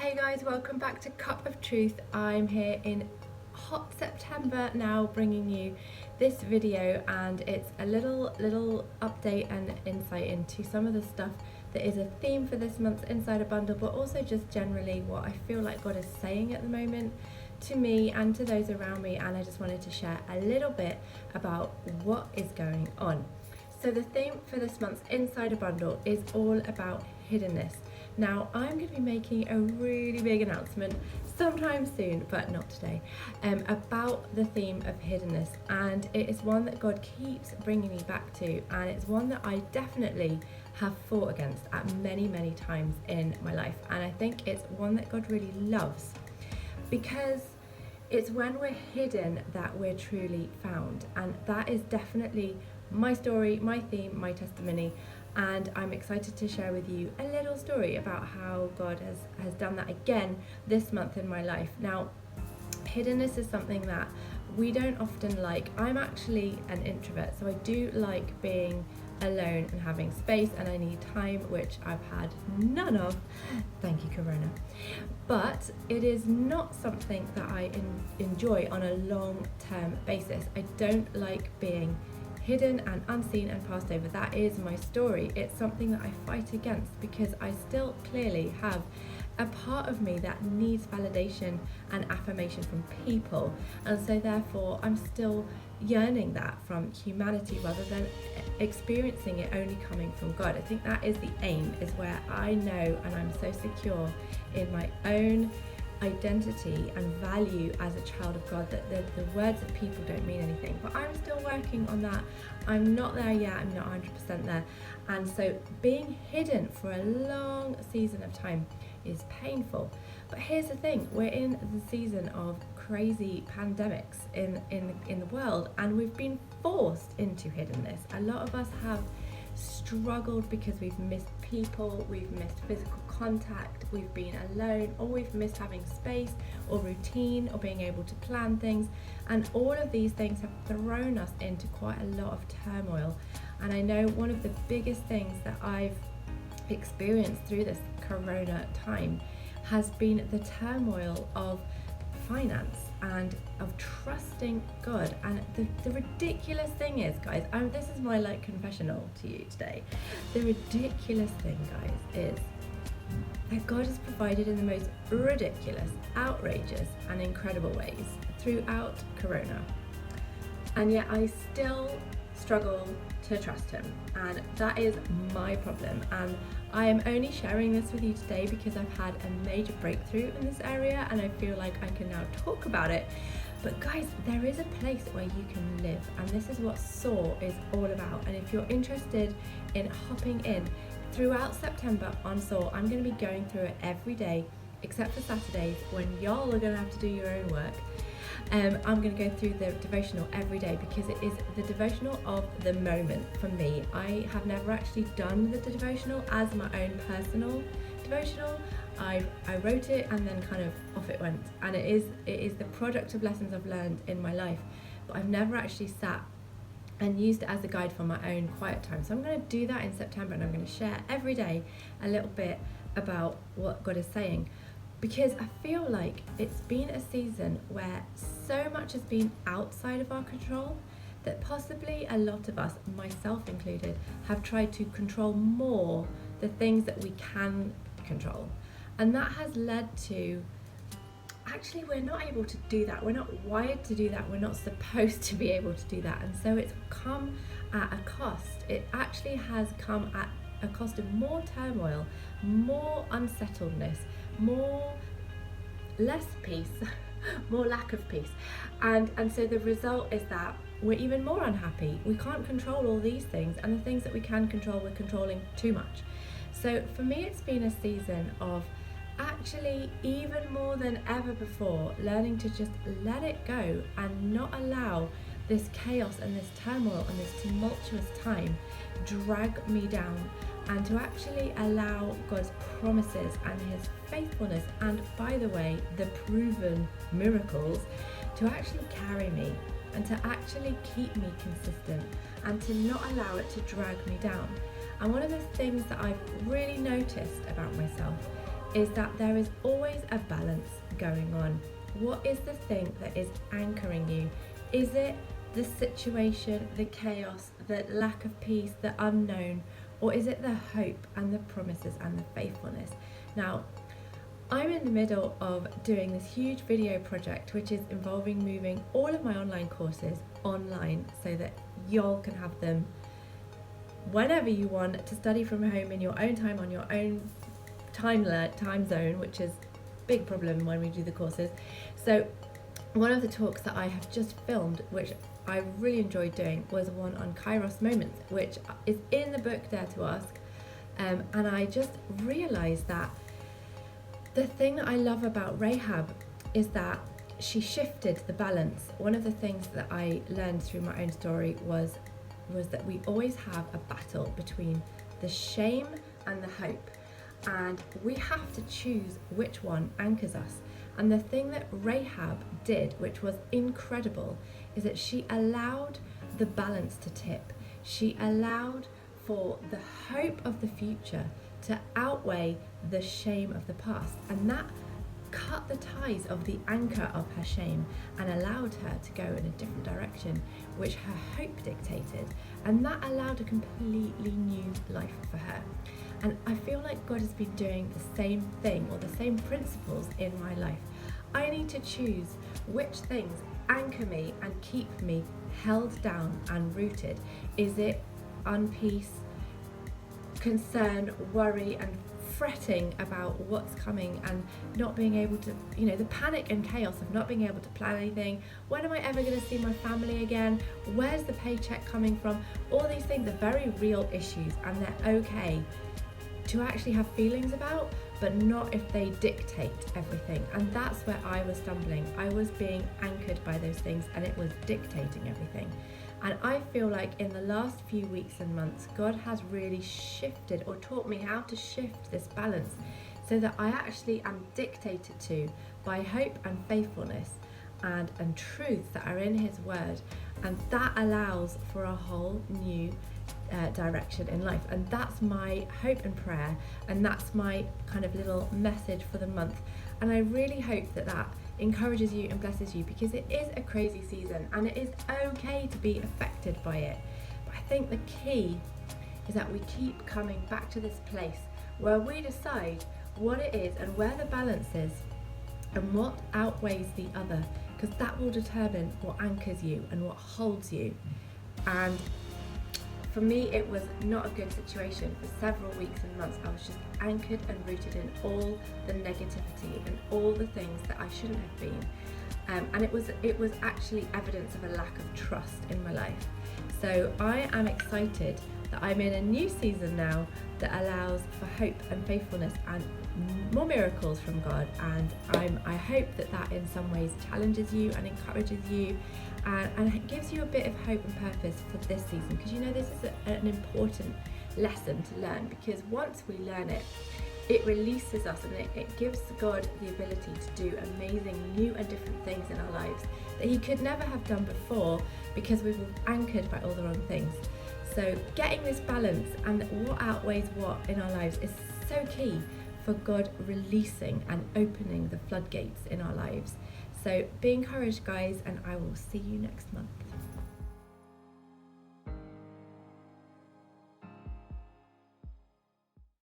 Hey guys, welcome back to Cup of Truth. I'm here in hot September now bringing you this video, and it's a little update and insight into some of the stuff that is a theme for this month's Insider Bundle, but also just generally what I feel like God is saying at the moment to me and to those around me. And I just wanted to share a little bit about what is going on. So the theme for this month's Insider Bundle is all about hiddenness. Now, I'm going to be making a really big announcement sometime soon, but not today, about the theme of hiddenness. And it is one that God keeps bringing me back to, and it's one that I definitely have fought against at many times in my life. And I think it's one that God really loves, because it's when we're hidden that we're truly found. And that is definitely my story, my theme, my testimony. And I'm excited to share with you a little story about how God has done that again this month in my life. Now, hiddenness is something that we don't often like. I'm actually an introvert, so I do like being alone and having space, and I need time, which I've had none of. Thank you, Corona. But it is not something that I enjoy on a long-term basis. I don't like being hidden and unseen and passed over. That is my story. It's something that I fight against because I still clearly have a part of me that needs validation and affirmation from people, and so therefore I'm still yearning that from humanity rather than experiencing it only coming from God. I think that is the aim, is where I know and I'm so secure in my own identity and value as a child of God that the words of people don't mean anything. But I'm still working on that. I'm not there yet. I'm not 100% there. And so being hidden for a long season of time is painful. But here's the thing, we're in the season of crazy pandemics in the world, and we've been forced into hiddenness. A lot of us have struggled because we've missed people, we've missed physical contact, we've been alone, or we've missed having space or routine or being able to plan things, and all of these things have thrown us into quite a lot of turmoil. And I know one of the biggest things that I've experienced through this corona time has been the turmoil of finance and of trusting God. And the ridiculous thing is, guys, this is my confessional to you today. The ridiculous thing, guys, is that God has provided in the most ridiculous, outrageous and incredible ways throughout corona, and yet I still struggle to trust him, and that is my problem. And I am only sharing this with you today because I've had a major breakthrough in this area and I feel like I can now talk about it. But guys, there is a place where you can live, and this is what Soar is all about. And if you're interested in hopping in throughout September on Soar, I'm going to be going through it every day except for Saturdays when y'all are going to have to do your own work. I'm going to go through the devotional every day because it is the devotional of the moment for me. I have never actually done the devotional as my own personal devotional. I wrote it and then kind of off it went, and it is the product of lessons I've learned in my life, but I've never actually sat and used it as a guide for my own quiet time. So I'm going to do that in September, and I'm going to share every day a little bit about what God is saying, because I feel like it's been a season where so much has been outside of our control that possibly a lot of us, myself included, have tried to control more the things that we can control. And that has led to, actually, we're not able to do that. We're not wired to do that. We're not supposed to be able to do that. And so it's come at a cost. It actually has come at a cost of more turmoil, more unsettledness, less peace, more lack of peace. And so the result is that we're even more unhappy. We can't control all these things, and the things that we can control, we're controlling too much. So for me, it's been a season of actually, even more than ever before, learning to just let it go and not allow this chaos and this turmoil and this tumultuous time drag me down, and to actually allow God's promises and his faithfulness, and by the way, the proven miracles, to actually carry me and to actually keep me consistent and to not allow it to drag me down. And one of the things that I've really noticed about myself is that there is always a balance going on. What is the thing that is anchoring you? Is it the situation, the chaos, the lack of peace, the unknown, or is it the hope and the promises and the faithfulness? Now, I'm in the middle of doing this huge video project which is involving moving all of my online courses online so that y'all can have them whenever you want to study from home in your own time on your own time zone, which is a big problem when we do the courses. So one of the talks that I have just filmed, which I really enjoyed doing, was one on Kairos moments, which is in the book Dare to Ask, and I just realised that the thing that I love about Rahab is that she shifted the balance. One of the things that I learned through my own story was that we always have a battle between the shame and the hope, and we have to choose which one anchors us. And the thing that Rahab did, which was incredible, is that she allowed the balance to tip. She allowed for the hope of the future to outweigh the shame of the past, and that cut the ties of the anchor of her shame and allowed her to go in a different direction, which her hope dictated, and that allowed a completely new life for her. And I feel like God has been doing the same thing, or the same principles in my life. I need to choose which things anchor me and keep me held down and rooted. Is it unpeace, concern, worry, and fretting about what's coming and not being able to, the panic and chaos of not being able to plan anything? When am I ever going to see my family again? Where's the paycheck coming from? All these things are very real issues, and they're okay to actually have feelings about, but not if they dictate everything. And that's where I was stumbling. I was being anchored by those things, and it was dictating everything. And I feel like in the last few weeks and months, God has really shifted or taught me how to shift this balance so that I actually am dictated to by hope and faithfulness and truth that are in His Word. And that allows for a whole new direction in life. And that's my hope and prayer, and that's my kind of little message for the month. And I really hope that that encourages you and blesses you, because it is a crazy season and it is okay to be affected by it. But I think the key is that we keep coming back to this place where we decide what it is and where the balance is and what outweighs the other, because that will determine what anchors you and what holds you. And for me, it was not a good situation. For several weeks and months, I was just anchored and rooted in all the negativity and all the things that I shouldn't have been. And it was actually evidence of a lack of trust in my life. So I am excited that I'm in a new season now that allows for hope and faithfulness and more miracles from God. And I hope that in some ways challenges you and encourages you, and it gives you a bit of hope and purpose for this season, because this is an important lesson to learn, because once we learn it, it releases us, and it gives God the ability to do amazing new and different things in our lives that He could never have done before, because we were anchored by all the wrong things. So getting this balance and what outweighs what in our lives is so key for God releasing and opening the floodgates in our lives. So be encouraged, guys, and I will see you next month.